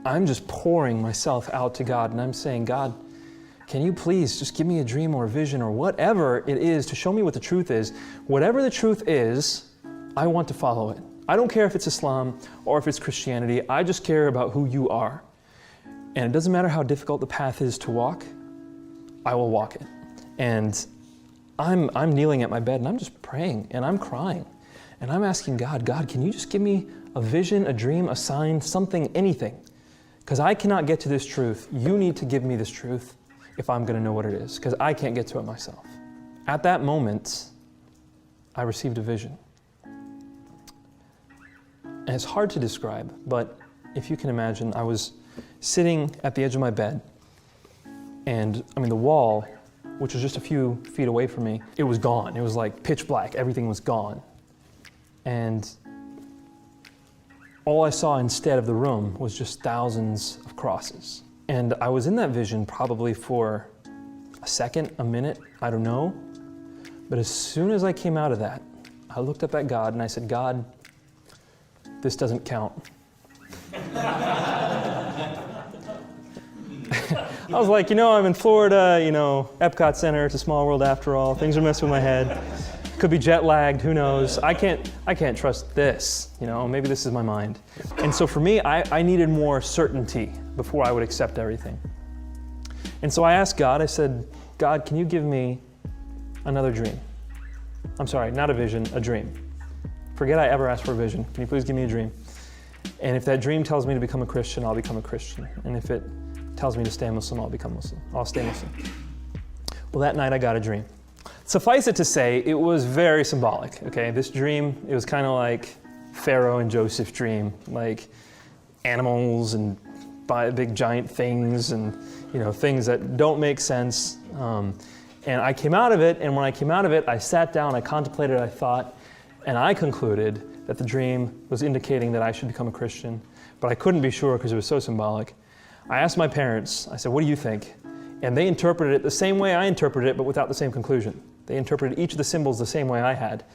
I'm just pouring myself out to God, and I'm saying, God, can you please just give me a dream or a vision or whatever it is to show me what the truth is. Whatever the truth is, I want to follow it. I don't care if it's Islam or if it's Christianity. I just care about who you are. And it doesn't matter how difficult the path is to walk, I will walk it. And I'm kneeling at my bed and I'm just praying and I'm crying. And I'm asking God, can you just give me a vision, a dream, a sign, something, anything? Because I cannot get to this truth. You need to give me this truth if I'm going to know what it is, because I can't get to it myself. At that moment, I received a vision. And it's hard to describe, but if you can imagine, I was sitting at the edge of my bed, and the wall, which was just a few feet away from me, it was gone. It was like pitch black. Everything was gone. And all I saw instead of the room was just thousands of crosses. And I was in that vision probably for a second, a minute, I don't know. But as soon as I came out of that, I looked up at God and I said, God, this doesn't count. I was like, I'm in Florida, Epcot Center, it's a small world after all. Things are messing with my head. Could be jet lagged, who knows? I can't trust this, maybe this is my mind. And so for me, I needed more certainty before I would accept everything. And so I asked God, I said, God, can you give me another dream? I'm sorry, not a vision, a dream. Forget I ever asked for a vision. Can you please give me a dream? And if that dream tells me to become a Christian, I'll become a Christian. And if it tells me to stay Muslim, I'll become Muslim. I'll stay Muslim. Well, that night I got a dream. Suffice it to say, it was very symbolic, okay? This dream, it was kind of like Pharaoh and Joseph's dream, like animals and big giant things and, things that don't make sense. And I came out of it, and when I came out of it, I sat down, I contemplated, I thought, and I concluded that the dream was indicating that I should become a Christian, but I couldn't be sure because it was so symbolic. I asked my parents, I said, what do you think? And they interpreted it the same way I interpreted it, but without the same conclusion. They interpreted each of the symbols the same way I had.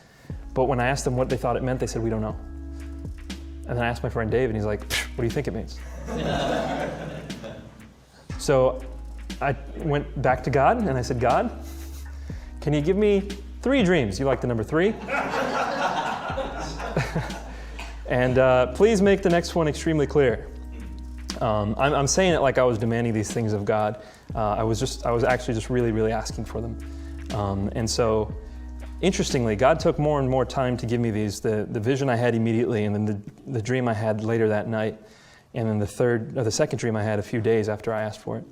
But when I asked them what they thought it meant, they said, we don't know. And then I asked my friend Dave, and he's like, what do you think it means? So I went back to God, and I said, God, can you give me 3 dreams? You like the number 3? And please make the next one extremely clear. I'm saying it like I was demanding these things of God. I was actually just really, really asking for them. And so, interestingly, God took more and more time to give me these. The vision I had immediately, and then the dream I had later that night, and then the second dream I had a few days after I asked for it.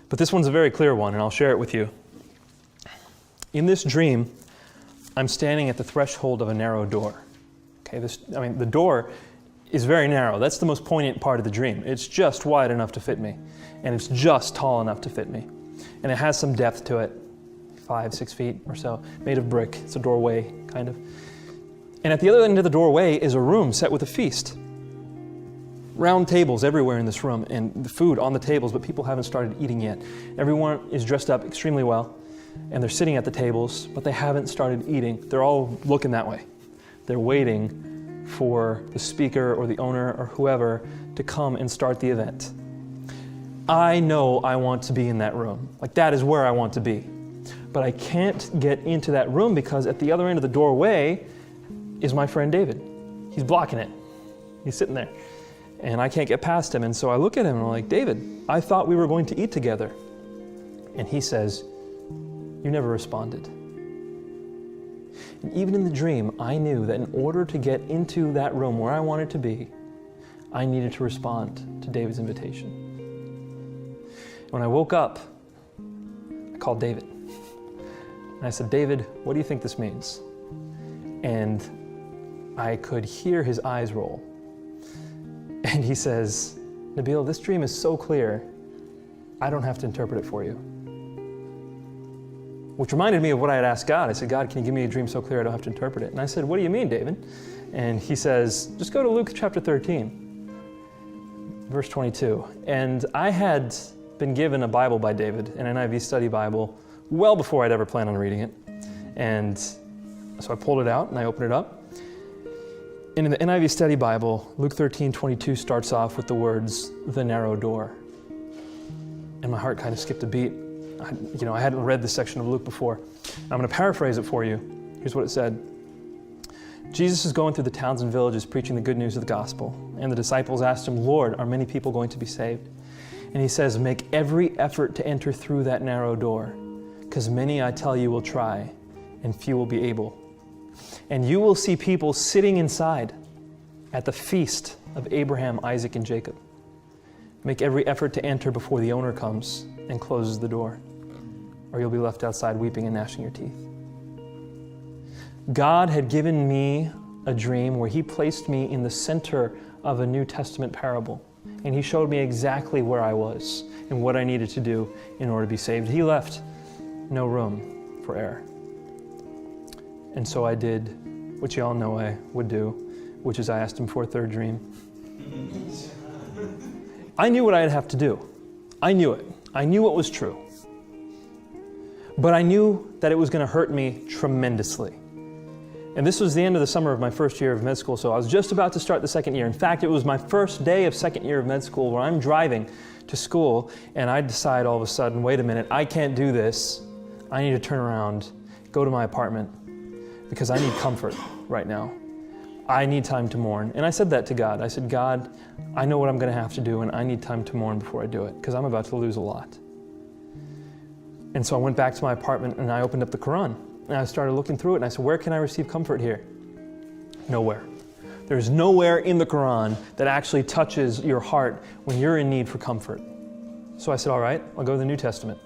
But this one's a very clear one, and I'll share it with you. In this dream, I'm standing at the threshold of a narrow door. Okay, the door is very narrow. That's the most poignant part of the dream. It's just wide enough to fit me, and it's just tall enough to fit me. And it has some depth to it, 5-6 feet or so, made of brick. It's a doorway, kind of. And at the other end of the doorway is a room set with a feast. Round tables everywhere in this room, and the food on the tables, but people haven't started eating yet. Everyone is dressed up extremely well, and they're sitting at the tables, but they haven't started eating. They're all looking that way. They're waiting for the speaker or the owner or whoever to come and start the event. I know I want to be in that room. Like, that is where I want to be. But I can't get into that room because at the other end of the doorway is my friend David. He's blocking it. He's sitting there. And I can't get past him. And so I look at him and I'm like, David, I thought we were going to eat together. And he says, you never responded. And even in the dream, I knew that in order to get into that room where I wanted to be, I needed to respond to David's invitation. When I woke up, I called David. And I said, David, what do you think this means? And I could hear his eyes roll. And he says, Nabil, this dream is so clear, I don't have to interpret it for you. Which reminded me of what I had asked God. I said, God, can you give me a dream so clear I don't have to interpret it? And I said, what do you mean, David? And he says, just go to Luke chapter 13, verse 22. And I had been given a Bible by David, an NIV study Bible, well before I'd ever planned on reading it. And so I pulled it out and I opened it up. in the NIV Study Bible, Luke 13:22 starts off with the words, the narrow door. And my heart kind of skipped a beat. I hadn't read this section of Luke before. I'm going to paraphrase it for you. Here's what it said. Jesus is going through the towns and villages preaching the good news of the gospel. And the disciples asked him, Lord, are many people going to be saved? And he says, make every effort to enter through that narrow door, because many, I tell you, will try, and few will be able. And you will see people sitting inside at the feast of Abraham, Isaac, and Jacob. Make every effort to enter before the owner comes and closes the door, or you'll be left outside weeping and gnashing your teeth. God had given me a dream where he placed me in the center of a New Testament parable, and he showed me exactly where I was and what I needed to do in order to be saved. He left no room for error. And so I did what you all know I would do, which is I asked him for a third dream. I knew what I'd have to do. I knew it. I knew what was true. But I knew that it was going to hurt me tremendously. And this was the end of the summer of my first year of med school, so I was just about to start the second year. In fact, it was my first day of second year of med school where I'm driving to school, and I decide all of a sudden, wait a minute, I can't do this. I need to turn around, go to my apartment, because I need comfort right now. I need time to mourn. And I said that to God. I said, God, I know what I'm going to have to do, and I need time to mourn before I do it, because I'm about to lose a lot. And so I went back to my apartment, and I opened up the Quran. And I started looking through it, and I said, where can I receive comfort here? Nowhere. There's nowhere in the Quran that actually touches your heart when you're in need for comfort. So I said, all right, I'll go to the New Testament.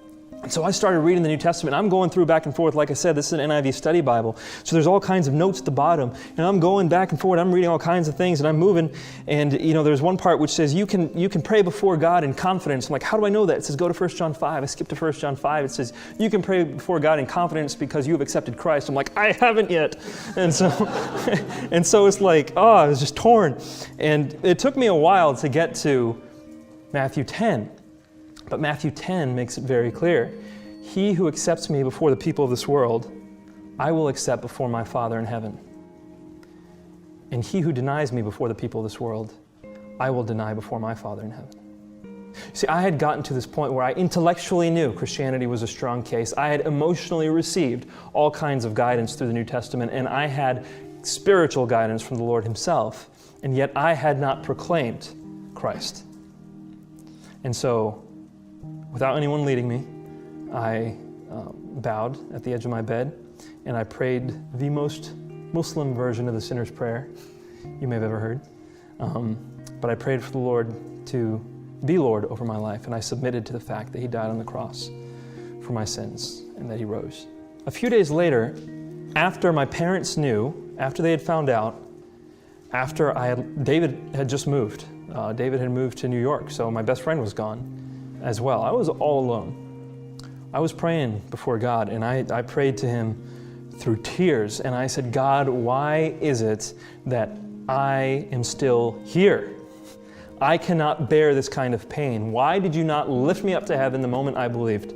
And so I started reading the New Testament. I'm going through back and forth. Like I said, this is an NIV study Bible. So there's all kinds of notes at the bottom. And I'm going back and forth. I'm reading all kinds of things, and I'm moving. And there's one part which says you can pray before God in confidence. I'm like, how do I know that? It says go to 1 John 5. I skipped to 1 John 5. It says you can pray before God in confidence because you have accepted Christ. I'm like, I haven't yet. And so it's like, I was just torn. And it took me a while to get to Matthew 10. But Matthew 10 makes it very clear. He who accepts me before the people of this world, I will accept before my Father in heaven. And he who denies me before the people of this world, I will deny before my Father in heaven. See, I had gotten to this point where I intellectually knew Christianity was a strong case. I had emotionally received all kinds of guidance through the New Testament, and I had spiritual guidance from the Lord himself, and yet I had not proclaimed Christ. And so, without anyone leading me, I bowed at the edge of my bed, and I prayed the most Muslim version of the sinner's prayer you may have ever heard. But I prayed for the Lord to be Lord over my life, and I submitted to the fact that he died on the cross for my sins and that he rose. A few days later, after my parents knew, after they had found out, David had just moved. David had moved to New York, so my best friend was gone as well. I was all alone. I was praying before God, and I prayed to him through tears, and I said, God, why is it that I am still here? I cannot bear this kind of pain. Why did you not lift me up to heaven the moment I believed?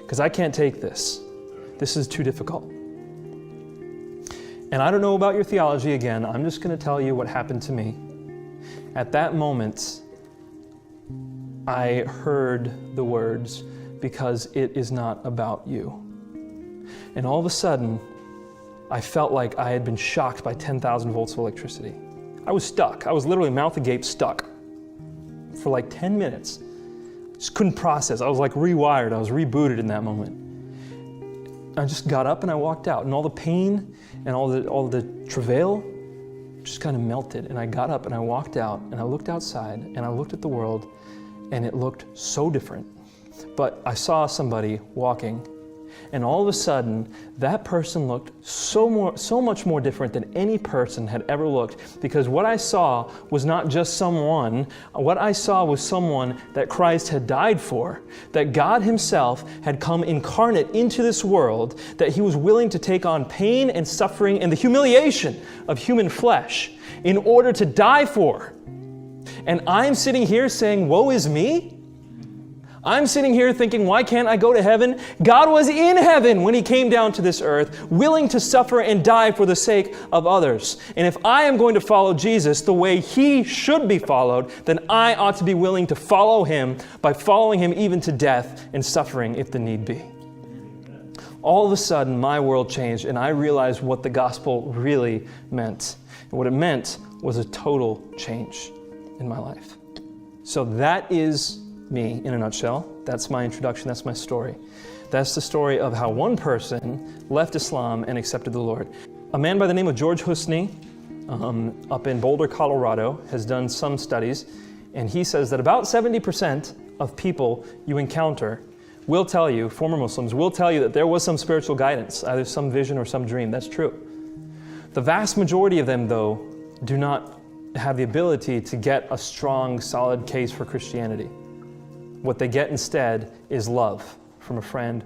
Because I can't take this. This is too difficult. And I don't know about your theology again. I'm just going to tell you what happened to me. At that moment, I heard the words, because it is not about you. And all of a sudden, I felt like I had been shocked by 10,000 volts of electricity. I was stuck. I was literally mouth agape stuck for like 10 minutes. Just couldn't process. I was like rewired. I was rebooted in that moment. I just got up and I walked out, and all the pain and all the travail just kind of melted. And I got up and I walked out, and I looked outside and I looked at the world, and it looked so different. But I saw somebody walking, and all of a sudden, that person looked so much more different than any person had ever looked, because what I saw was not just someone. What I saw was someone that Christ had died for, that God himself had come incarnate into this world, that he was willing to take on pain and suffering and the humiliation of human flesh in order to die for. And I'm sitting here saying, woe is me? I'm sitting here thinking, why can't I go to heaven? God was in heaven when he came down to this earth, willing to suffer and die for the sake of others. And if I am going to follow Jesus the way he should be followed, then I ought to be willing to follow him by following him even to death and suffering if the need be. All of a sudden, my world changed, and I realized what the gospel really meant. And what it meant was a total change in my life. So that is me in a nutshell. That's my introduction. That's my story. That's the story of how one person left Islam and accepted the Lord. A man by the name of George Husni, up in Boulder, Colorado, has done some studies, and he says that about 70% of people you encounter will tell you, former Muslims will tell you, that there was some spiritual guidance, either some vision or some dream. That's true. The vast majority of them, though, do not have the ability to get a strong, solid case for Christianity. What they get instead is love from a friend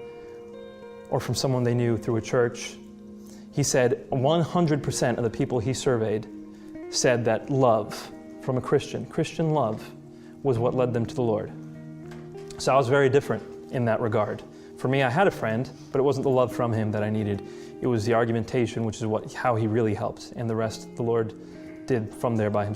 or from someone they knew through a church. He said 100% of the people he surveyed said that love from a Christian love, was what led them to the Lord. So I was very different in that regard. For me, I had a friend, but it wasn't the love from him that I needed. It was the argumentation, which is how he really helped, and the rest the Lord did from there by himself.